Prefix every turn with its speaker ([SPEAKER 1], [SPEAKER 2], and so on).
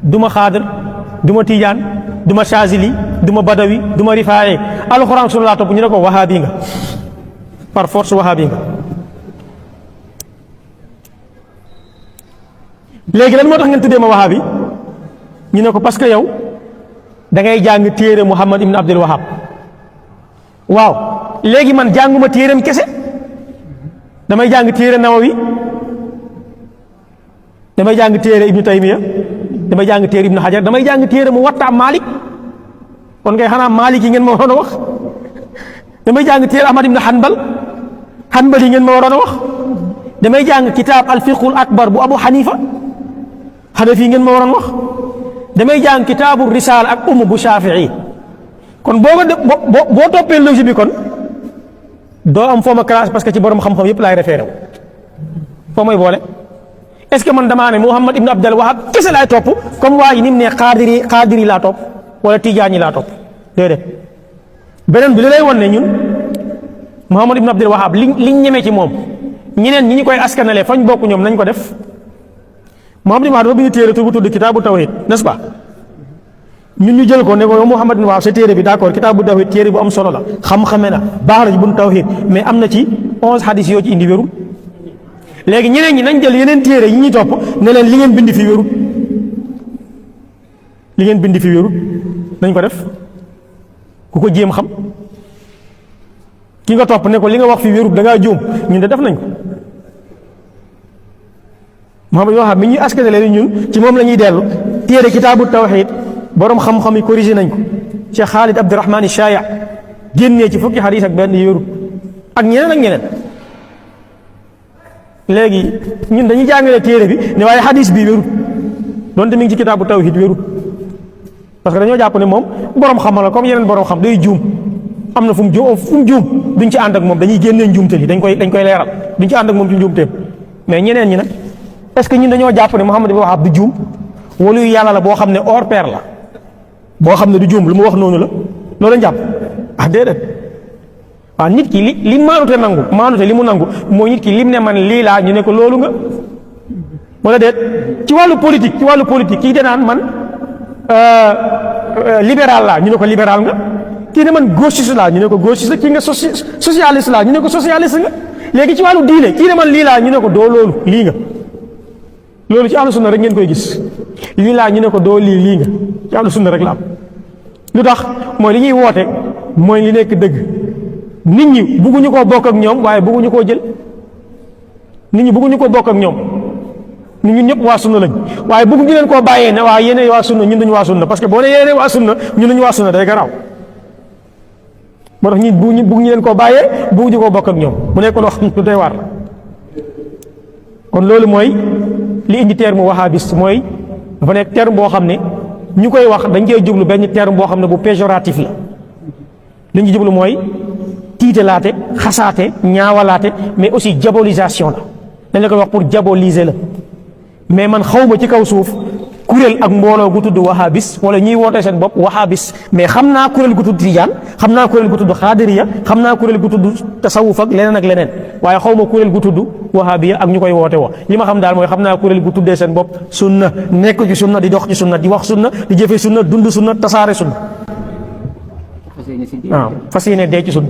[SPEAKER 1] duma xaadir duma tijaan duma chazili duma badawi duma rifaaye alxuraan sunu laa topp ñu ne ko wahabi nga par force wahabi nga. léegi lan moo tax ngeen tuddee ma wahabi ñu ne ko parce que yow da ngay jàng téere Muhammad ibn Abdul Wahab. waaw léegi man jànguma téereem kese damay jàng téere Nawawi damay jàng téere Ibnu Taymiya damay jàng téere Ibnu Hajar damay jàng téere Muwatta Malik kon kay xanaa Malik yi ngeen ma waroon a wax. damay jàng téere Ahmad ibn Hanbal yi ngeen ma waroon a wax. damay jàng kitaab al-fiqhul akbar bu Abu Hanifa Hanafi ngeen ma waroon wax. damay jàng kitaabu risaala ak bu Shafii kon boo toppee logique bi kon doo am foo ma classe parce que ci borom xam-xam yëpp laay référé wu foo may boole. est-ce que man damaa ne Muhammad ibn Abdul Wahab kese laay topp comme waa ji ni mu ne xaadiri laa topp wala tijaani laa topp déedéet. beneen bi li lay wan ne ñun Muhammad ibn Abdul Wahab liñ ñeme ci moom ñeneen ñi ñu koy askanalee fañ bokk ñoom nañ ko def. Muhammad ibn Wahab dafa bind téere bu tudd kitaabu tawhid n'est-ce pas ñun ñu jël ko ne ko yow Muhammad ibn Wahab sa téere bi d'accord kitaabu tawhid téere bu am solo la xam-xame na baax na ci buntu tawhid mais am na ci 11 hadis yoo ci indi wérul. léegi ñeneen ñi nañ jël yeneen téere yi ñuy topp ne leen li ngeen bind fi wérut li ngeen bind fi wérut nañ ko def ku ko jéem xam ki nga topp ne ko li nga wax fi wérut da ngaa juum ñun de def nañ ko. Muhammad ibn Wahab mi ñuy askanale ñun ci moom la ñuy dellu téere kitaabu tawhid borom xam-xam yi corrigé nañ ko Cheikh Khalid Abdurrahman Shaya génnee ci fukki hadis ak benn yi wérut ak ñeneen ak ñeneen. léegi ñun dañuy jàngale téere bi ne waaye hadis bi wérut donte mi ngi ci kitaabu tawhid wérut parce que dañoo jàpp ne moom borom xam la comme yeneen borom xam day juum am na fu mu juum duñ ci ànd ak moom dañuy génnee njuumte yi dañ koy leeral duñ ci ànd ak moom ci njuumteem. mais ñeneen ñi nag est-ce que ñun dañoo jàpp ne Muhammad ibn Wahab du juum wala yàlla la boo xam ne hors pair la boo xam ne du juum lu mu wax noonu la loolu lañ jàpp ah déedéet. waaw nit ki li maanute li mu nangu mooy nit ki lim ne man lii laa ñu ne ko loolu nga wala déet. ci wàllu politique kii danaan man libéral laa ñu ne ko libéral nga kii ne man gauchiste laa ñu ne ko gauchiste kii nga socialiste laa ñu ne ko socialiste nga. léegi ci wàllu diine kii ne man lii laa ñu ne ko doo loolu lii nga loolu ci ahlu sunna rek ngeen koy gis lii laa ñu ne ko doo lii nga ci ahlu sunna rek la am. lu tax mooy li ñuy woote mooy li nekk dëgg. nit ñi bëgguñu koo bokk ak ñoom waaye bëgguñu koo jël nit ñi bëgguñu koo bokk ak ñoom ñun ñëpp waa sunna lañ waaye bëgguñu leen koo bàyyee ne waa yéene waa sunna ñun duñu waa sunna parce que boo ne yéene waa sunna ñun duñu waa sunna day garaaw moo tax ñi bëgguñu leen koo bàyyee bëgguñu koo bokk ak ñoom mu nekk loo xam ne lu doy waar la. kon loolu mooy li indi terme wahhabiste mooy dafa nekk terme boo xam ne ñu koy wax dañ koy jublu benn terme boo xam ne bu péjoratif la li ñu jublu mooy tiitalaate xasaate ñaawalaate mais aussi diabolisation la dañ la koy wax pour diaboliser la mais man xawma ci kaw suuf kuréel ak mbooloo gu tudd wahabis wala ñuy woote seen bopp wahabis mais xam naa kuréel gu tudd tijaan xam naa kuréel gu tudd xaadiriya xam naa kuréel gu tudd tasawuf ak leneen waaye xawma kuréel gu tudd wahabiya ak ñu koy woote woo li ma xam daal mooy xam naa kuréel gu tuddee seen bopp sunna nekk ci sunna di dox ci sunna di wax sunna di jëfe sunna dund sunna tasaare sunna waaw fas yéene dee ci sunna